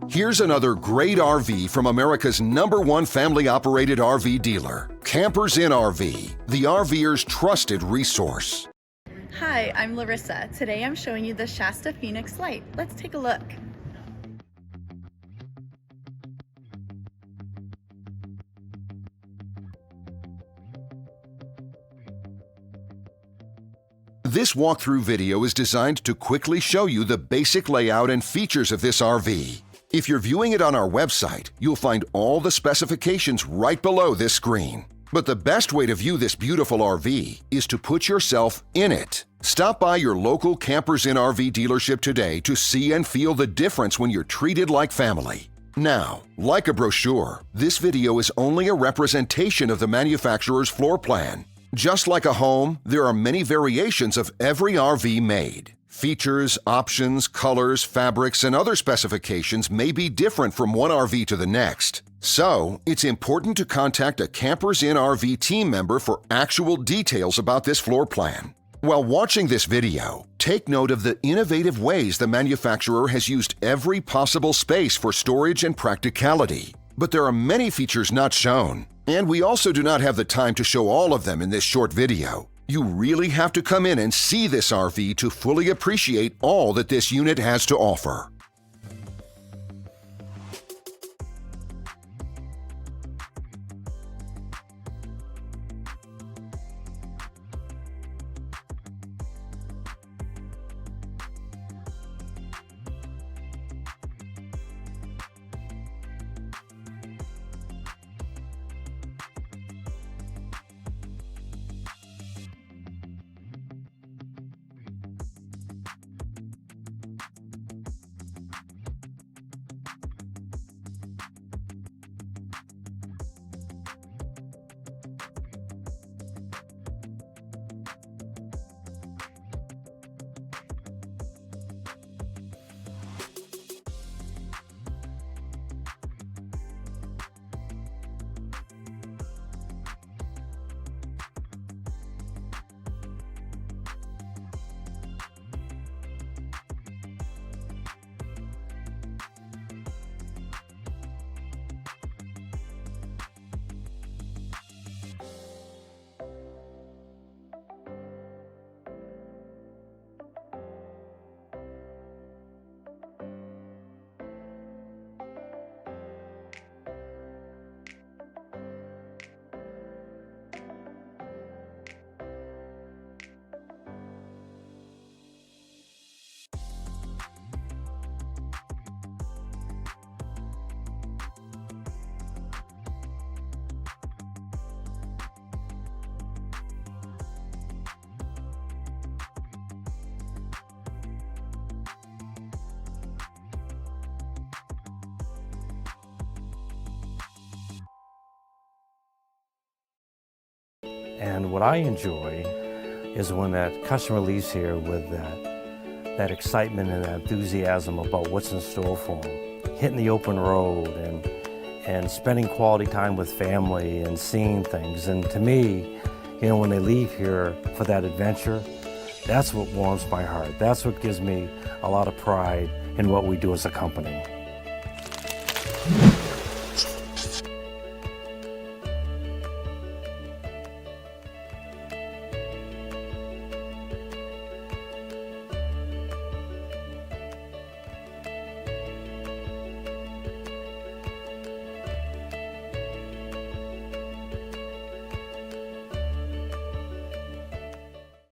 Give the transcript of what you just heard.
Here's another great RV from America's #1 family-operated RV dealer, Campers Inn RV, the RVer's trusted resource. Hi, I'm Larissa. Today I'm showing you the Shasta Phoenix Lite. Let's take a look. This walkthrough video is designed to quickly show you the basic layout and features of this RV. If you're viewing it on our website, you'll find all the specifications right below this screen. But the best way to view this beautiful RV is to put yourself in it. Stop by your local Campers Inn RV dealership today to see and feel the difference when you're treated like family. Now, like a brochure, this video is only a representation of the manufacturer's floor plan. Just like a home, there are many variations of every RV made. Features, options, colors, fabrics, and other specifications may be different from one RV to the next. So, it's important to contact a Campers Inn RV team member for actual details about this floor plan. While watching this video, take note of the innovative ways the manufacturer has used every possible space for storage and practicality. But there are many features not shown, and we also do not have the time to show all of them in this short video. You really have to come in and see this RV to fully appreciate all that this unit has to offer. And what I enjoy is when that customer leaves here with that excitement and that enthusiasm about what's in store for them. Hitting the open road and spending quality time with family and seeing things. And to me, you know, when they leave here for that adventure, that's what warms my heart. That's what gives me a lot of pride in what we do as a company.